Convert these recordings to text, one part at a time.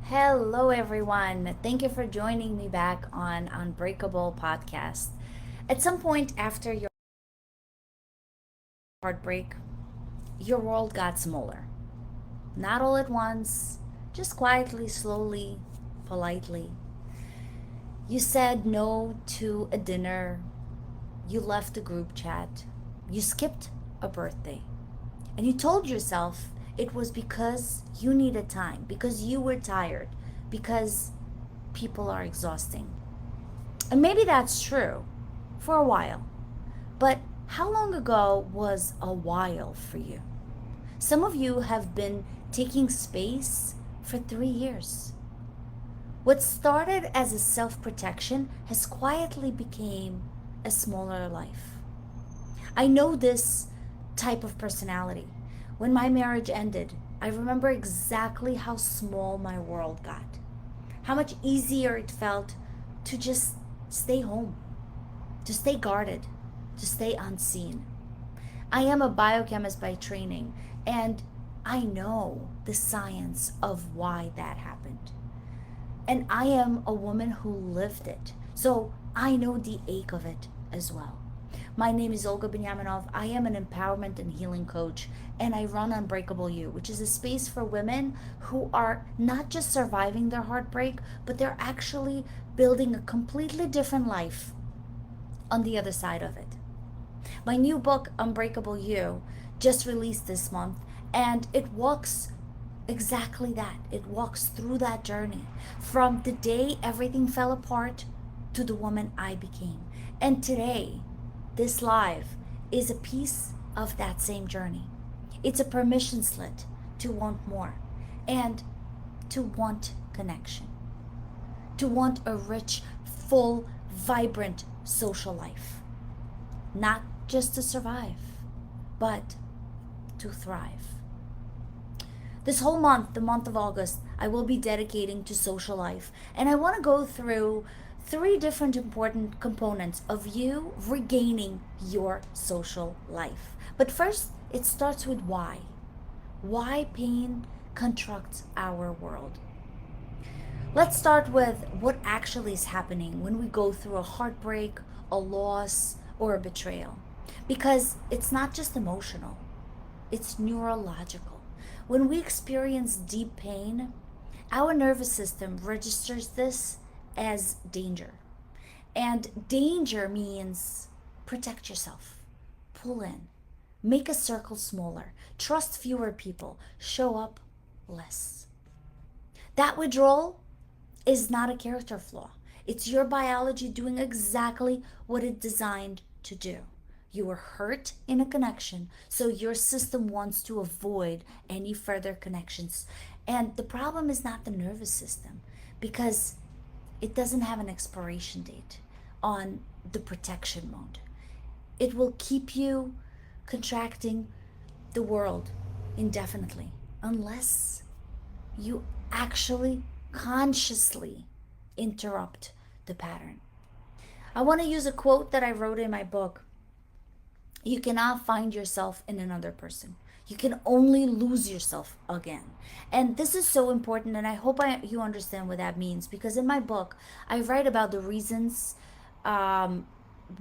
Hello, everyone. Thank you for joining me back on Unbreakable podcast. At some point after your heartbreak, your world got smaller. Not all at once, just quietly, slowly, politely. You said no to a dinner, you left a group chat, you skipped a birthday, and you told yourself it was because you needed time, because you were tired, because people are exhausting. And maybe that's true for a while. But how long ago was a while for you? Some of you have been taking space for 3 years. What started as a self protection has quietly become a smaller life. I know this type of personality. When my marriage ended, I remember exactly how small my world got, how much easier it felt to just stay home, to stay guarded, to stay unseen. I am a biochemist by training, and I know the science of why that happened. And I am a woman who lived it, so I know the ache of it as well. My name is Olga Benyaminov. I am an empowerment and healing coach, and I run Unbreakable-You, which is a space for women who are not just surviving their heartbreak, but they're actually building a completely different life on the other side of it. My new book, Unbreakable-You, just released this month, and it walks exactly that. It walks through that journey from the day everything fell apart to the woman I became. And today, this live is a piece of that same journey. It's a permission slip to want more and to want connection, to want a rich, full, vibrant social life. Not just to survive, but to thrive. This whole month, the month of August, I will be dedicating to social life. And I want to go through three different important components of you regaining your social life. But first, it starts with why. Why pain constructs our world. Let's start with what actually is happening when we go through a heartbreak, a loss, or a betrayal. Because it's not just emotional, it's neurological. When we experience deep pain, our nervous system registers this as danger. And danger means protect yourself, pull in, make a circle smaller, trust fewer people, show up less. That withdrawal is not a character flaw. It's your biology doing exactly what it's designed to do. You were hurt in a connection, so your system wants to avoid any further connections. And the problem is not the nervous system because it doesn't have an expiration date on the protection mode. It will keep you contracting the world indefinitely unless you actually consciously interrupt the pattern. I want to use a quote that I wrote in my book. You cannot find yourself in another person. You can only lose yourself again. And this is so important, and I hope you understand what that means because in my book, I write about the reasons um,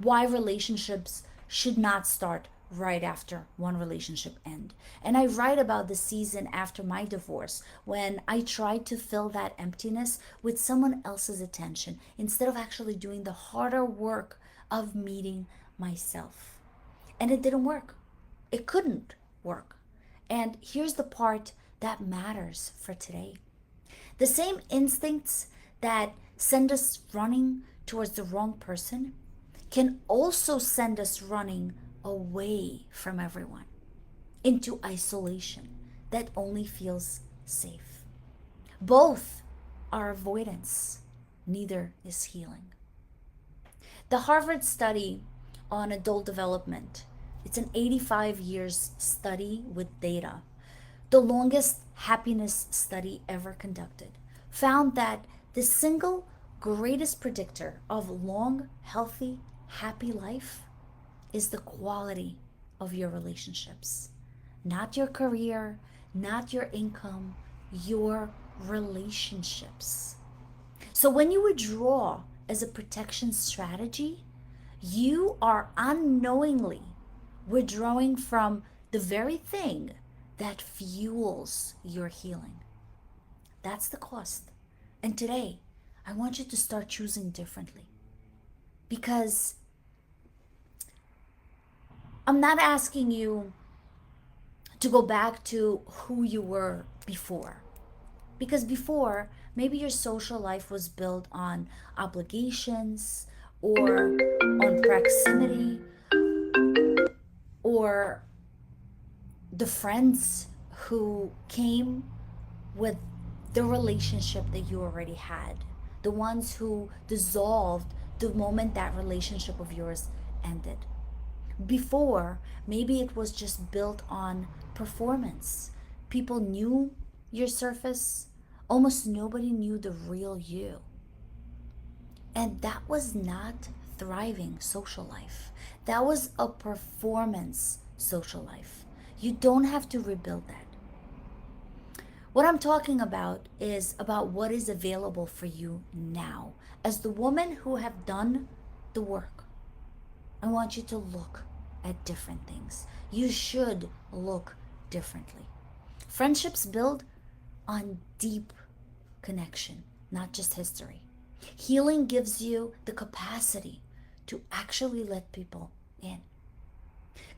why relationships should not start right after one relationship end. And I write about the season after my divorce when I tried to fill that emptiness with someone else's attention instead of actually doing the harder work of meeting myself. And it didn't work. It couldn't work. And here's the part that matters for today. The same instincts that send us running towards the wrong person can also send us running away from everyone into isolation that only feels safe. Both are avoidance, neither is healing. The Harvard study on adult development, it's an 85 years study with data, the longest happiness study ever conducted, found that the single greatest predictor of long, healthy, happy life is the quality of your relationships. Not your career, not your income, your relationships. So when you withdraw as a protection strategy, you are unknowingly withdrawing from the very thing that fuels your healing. That's the cost. And today, I want you to start choosing differently because I'm not asking you to go back to who you were before. Because before, maybe your social life was built on obligations or on proximity or the friends who came with the relationship that you already had, the ones who dissolved the moment that relationship of yours ended. Before, maybe it was just built on performance. People knew your surface, almost nobody knew the real you. And that was not thriving social life. That was a performance social life. You don't have to rebuild that. What I'm talking about is about what is available for you now. As the woman who have done the work, I want you to look at different things. You should look differently. Friendships build on deep connection, not just history. Healing gives you the capacity to actually let people in.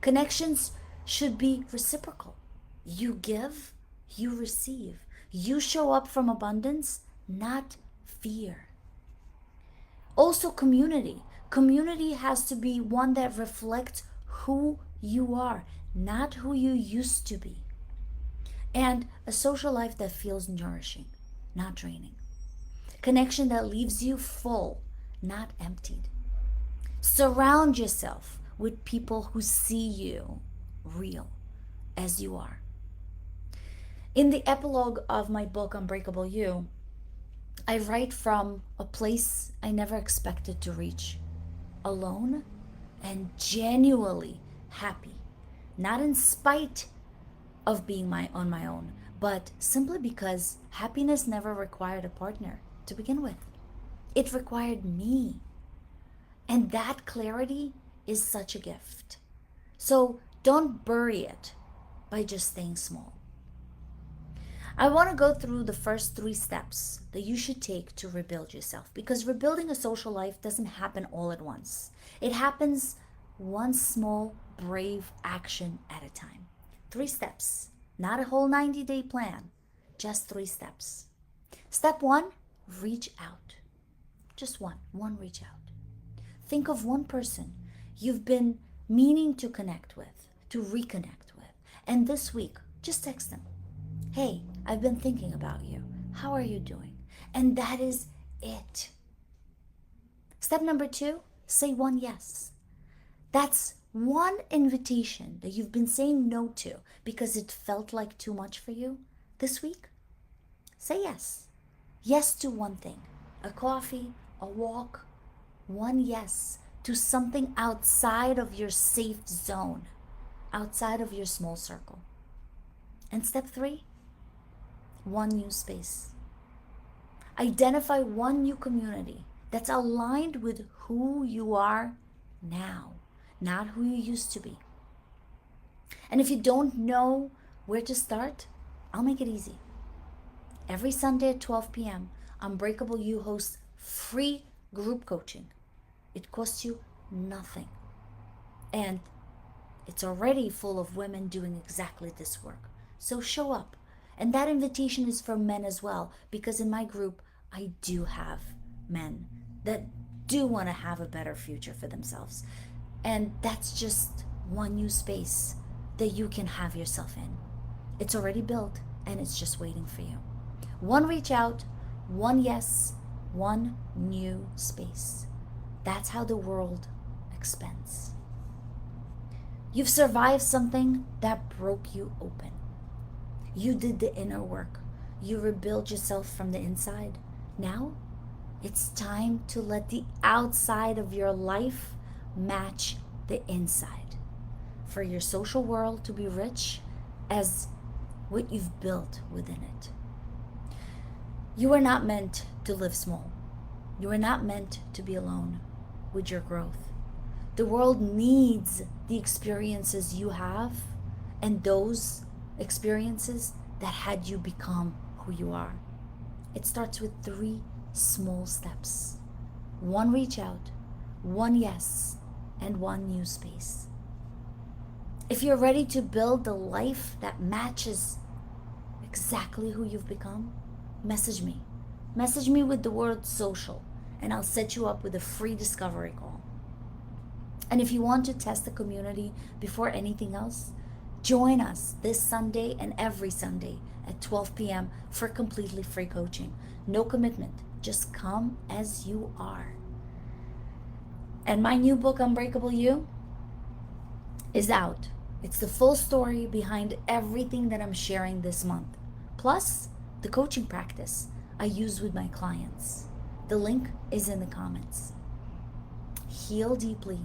Connections should be reciprocal. You give, you receive. You show up from abundance, not fear. Also, community. Community has to be one that reflects who you are, not who you used to be. And a social life that feels nourishing, not draining. Connection that leaves you full, not emptied. Surround yourself with people who see you real as you are. In the epilogue of my book, Unbreakable-You, I write from a place I never expected to reach, alone and genuinely happy, not in spite of being on my own, but simply because happiness never required a partner to begin with. It required me. And that clarity is such a gift. So don't bury it by just staying small. I want to go through the first 3 steps that you should take to rebuild yourself because rebuilding a social life doesn't happen all at once. It happens one small, brave action at a time. 3 steps, not a whole 90-day plan, just 3 steps. Step 1, reach out. Just one reach out. Think of one person you've been meaning to connect with, to reconnect with, and this week, just text them. Hey, I've been thinking about you. How are you doing? And that is it. Step number 2, say one yes. That's one invitation that you've been saying no to because it felt like too much for you this week. Say yes. Yes to one thing, a coffee, a walk, one yes to something outside of your safe zone, outside of your small circle. And step 3, one new space. Identify one new community that's aligned with who you are now, not who you used to be. And if you don't know where to start, I'll make it easy. Every Sunday at 12 p.m., Unbreakable-You hosts free group coaching. It costs you nothing. And it's already full of women doing exactly this work. So show up. And that invitation is for men as well, because in my group, I do have men that do want to have a better future for themselves. And that's just one new space that you can have yourself in. It's already built and it's just waiting for you. One reach out, one yes, one new space. That's how the world expands. You've survived something that broke you open. You did the inner work. You rebuild yourself from the inside. Now, it's time to let the outside of your life match the inside. For your social world to be rich as what you've built within it. You are not meant to live small. You are not meant to be alone with your growth. The world needs the experiences you have and those experiences that had you become who you are. It starts with three small steps: one reach out, one yes, and one new space. If you're ready to build the life that matches exactly who you've become, message me. Message me with the word social, and I'll set you up with a free discovery call. And if you want to test the community before anything else, join us this Sunday and every Sunday at 12 p.m. for completely free coaching. No commitment, just come as you are. And my new book, Unbreakable-You, is out. It's the full story behind everything that I'm sharing this month, plus the coaching practice I use with my clients. The link is in the comments. Heal deeply,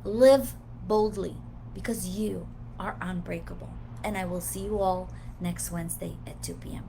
live boldly, because you are unbreakable. And I will see you all next Wednesday at 2 p.m.